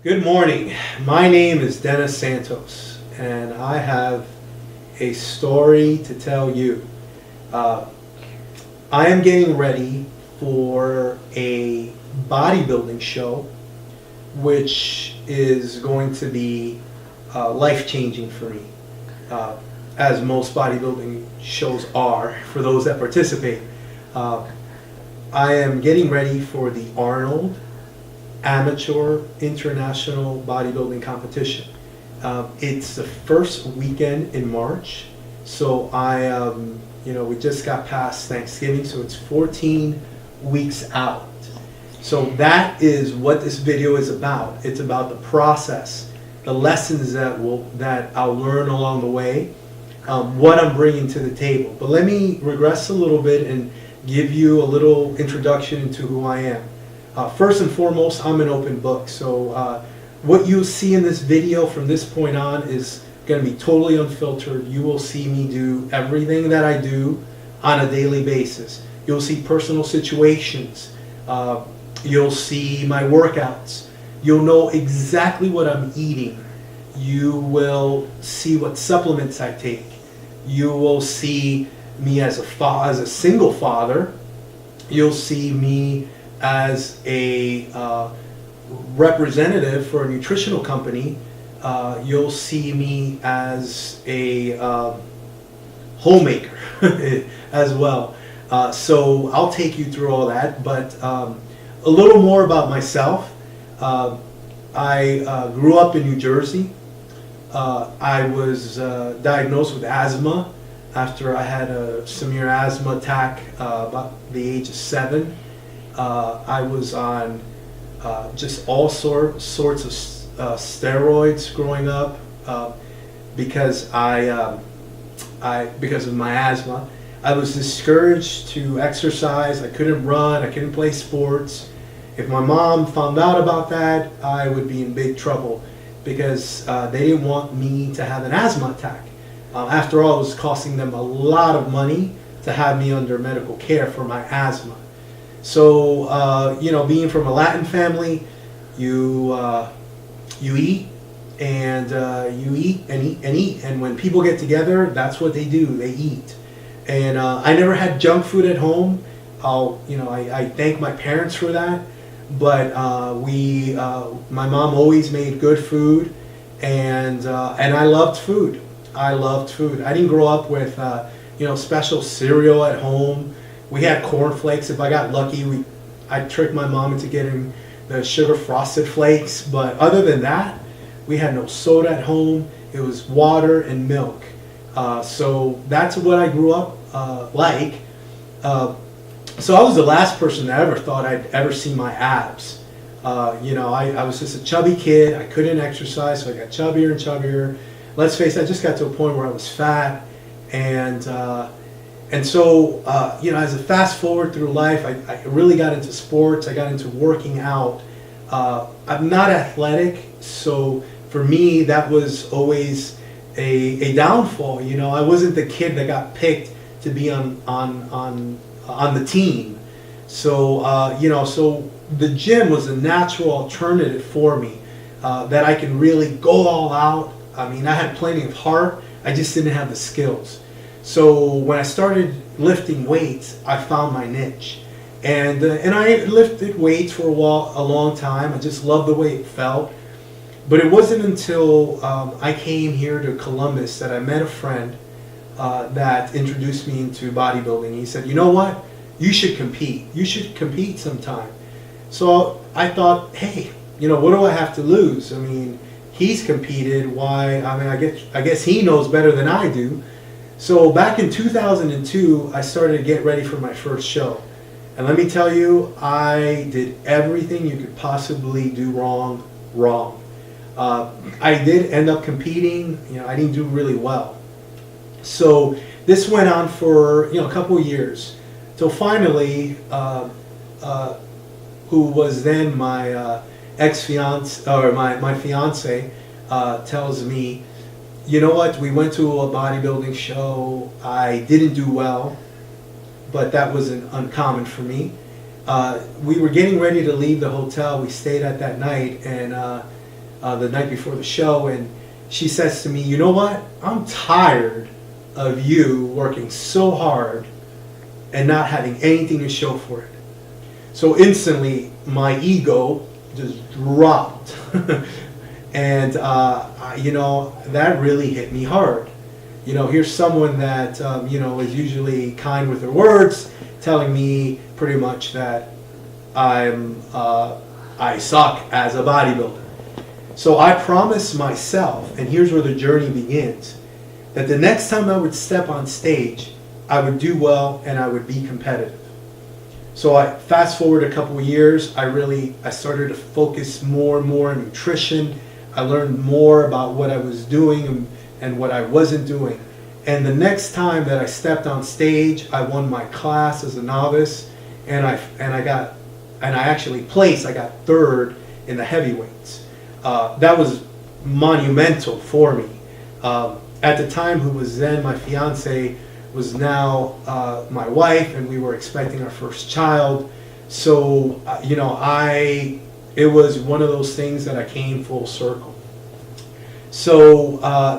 Good morning. My name is Dennis Santos, and I have a story to tell you. Uh, I am getting ready for a bodybuilding show, which is going to be life-changing for me, uh, as most bodybuilding shows are for those that participate. Uh, I am getting ready for the Arnold Amateur International Bodybuilding Competition. It's the first weekend in March, so we just got past Thanksgiving, so it's 14 weeks out. So that is what this video is about. It's about the process, the lessons that I'll learn along the way, what I'm bringing to the table. But let me regress a little bit and give you a little introduction into who I am. First and foremost, I'm an open book. So what you see in this video from this point on is going to be totally unfiltered. You will see me do everything that I do on a daily basis. You'll see personal situations. You'll see my workouts. You'll know exactly what I'm eating. You will see what supplements I take. You will see me as a single father. You'll see me as a representative for a nutritional company. You'll see me as a homemaker as well. So I'll take you through all that, but a little more about myself. I grew up in New Jersey. I was diagnosed with asthma after I had a severe asthma attack about the age of 7. I was on just all sorts of steroids growing up because because of my asthma. I was discouraged to exercise. I couldn't run. I couldn't play sports. If my mom found out about that, I would be in big trouble because they didn't want me to have an asthma attack. After all, it was costing them a lot of money to have me under medical care for my asthma. So, being from a Latin family, you eat and you eat and eat and eat. And when people get together, that's what they do. They eat. And I never had junk food at home. I thank my parents for that. But my mom always made good food, and I loved food. I loved food. I didn't grow up with special cereal at home. We had cornflakes. If I got lucky, I'd trick my mom into getting the sugar frosted flakes. But other than that, we had no soda at home. It was water and milk. So that's what I grew up like. So I was the last person that ever thought I'd ever see my abs. I was just a chubby kid. I couldn't exercise, so I got chubbier and chubbier. Let's face it, I just got to a point where I was fat, and so as a fast forward through life, I really got into sports. I got into working out. I'm not athletic, so for me that was always a downfall. I wasn't the kid that got picked to be on the team. So so the gym was a natural alternative for me that I can really go all out. I mean, I had plenty of heart. I just didn't have the skills. So when I started lifting weights, I found my niche, and I lifted weights for a long time. I just loved the way it felt. But it wasn't until I came here to Columbus that I met a friend that introduced me into bodybuilding. He said, "You know what? You should compete. You should compete sometime." So I thought, hey, what do I have to lose? I mean, he's competed. Why? I mean, I guess he knows better than I do. So back in 2002, I started to get ready for my first show. And let me tell you, I did everything you could possibly do wrong. I did end up competing. I didn't do really well. So this went on for a couple of years, till finally, who was then my ex-fiance or my fiance tells me, "You know what? We went to a bodybuilding show. I didn't do well, but that wasn't uncommon for me. We were getting ready to leave the hotel we stayed at that night, and the night before the show, and she says to me, "You know what? I'm tired of you working so hard and not having anything to show for it." So instantly, my ego just dropped. And, that really hit me hard. Here's someone that, is usually kind with her words, telling me pretty much that I suck as a bodybuilder. So I promised myself, and here's where the journey begins, that the next time I would step on stage, I would do well and I would be competitive. So I fast forward a couple of years, I started to focus more and more on nutrition. I learned more about what I was doing and what I wasn't doing. And the next time that I stepped on stage, I won my class as a novice, and I actually placed. I got third in the heavyweights. That was monumental for me. At the time, who was then my fiance was now my wife, and we were expecting our first child. So it was one of those things that I came full circle. So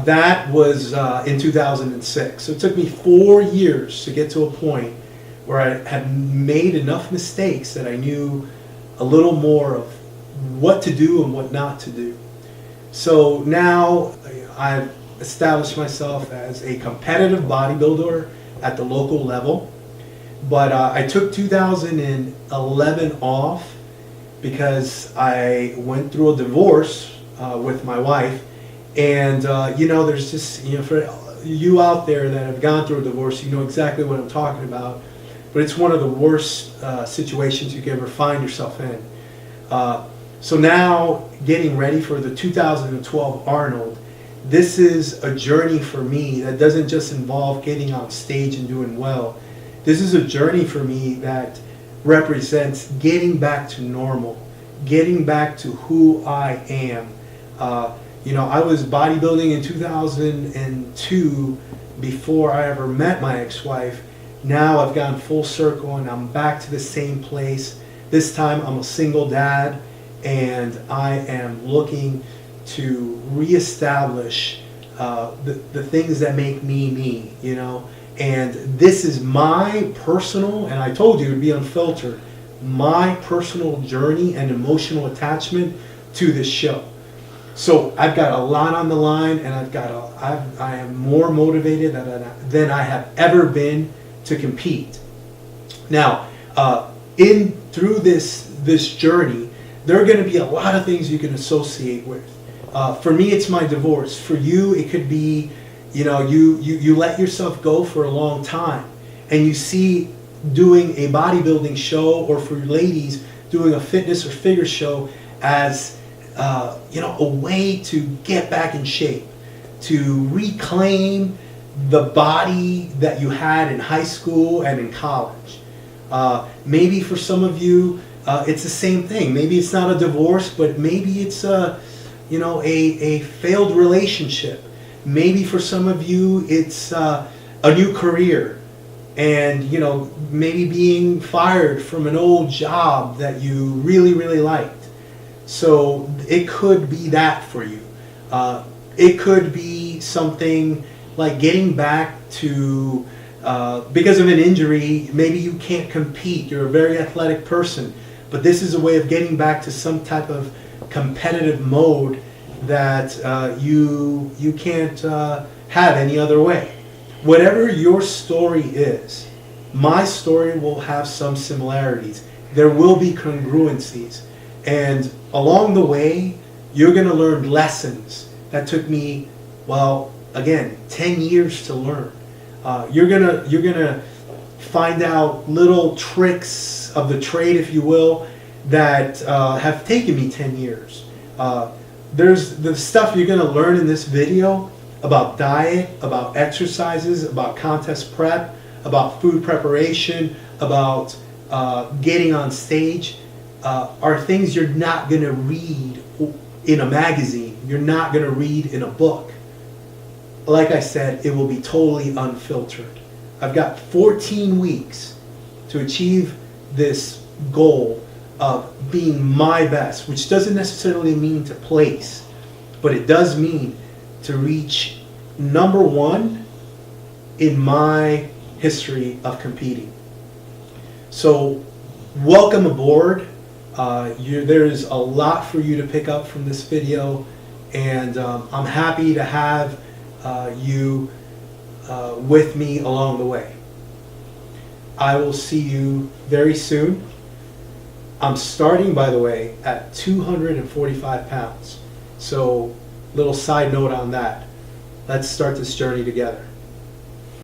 that was in 2006. So it took me 4 years to get to a point where I had made enough mistakes that I knew a little more of what to do and what not to do. So now I've established myself as a competitive bodybuilder at the local level. But I took 2011 off because I went through a divorce with my wife. And, there's just, for you out there that have gone through a divorce, you know exactly what I'm talking about. But it's one of the worst situations you could ever find yourself in. So now, getting ready for the 2012 Arnold, this is a journey for me that doesn't just involve getting on stage and doing well. This is a journey for me that represents getting back to normal, getting back to who I am. I was bodybuilding in 2002 before I ever met my ex-wife. Now I've gone full circle and I'm back to the same place. This time I'm a single dad, and I am looking to reestablish the things that make me, And this is my personal, and I told you it would be unfiltered, my personal journey and emotional attachment to this show. So I've got a lot on the line, and I am more motivated than I have ever been to compete. Now, through this journey, there are going to be a lot of things you can associate with. For me, it's my divorce. For you, it could be, you let yourself go for a long time, and you see doing a bodybuilding show, or for ladies, doing a fitness or figure show as a way to get back in shape, to reclaim the body that you had in high school and in college. Maybe for some of you, it's the same thing. Maybe it's not a divorce, but maybe it's a failed relationship. Maybe for some of you, it's a new career, and maybe being fired from an old job that you really, really liked. So it could be that for you. It could be something like getting back to, because of an injury, maybe you can't compete. You're a very athletic person, but this is a way of getting back to some type of competitive mode that you can't have any other way. Whatever your story is, my story will have some similarities. There will be congruencies. And along the way, you're going to learn lessons that took me, 10 years to learn. You're gonna find out little tricks of the trade, if you will, that have taken me 10 years. There's the stuff you're gonna learn in this video about diet, about exercises, about contest prep, about food preparation, about getting on stage, are things you're not gonna read in a magazine. You're not gonna read in a book. Like I said, it will be totally unfiltered. I've got 14 weeks to achieve this goal of being my best, which doesn't necessarily mean to place, but it does mean to reach number one in my history of competing. So welcome aboard. There's a lot for you to pick up from this video, and I'm happy to have you with me along the way. I will see you very soon. I'm starting, by the way, at 245 pounds. So, little side note on that. Let's start this journey together.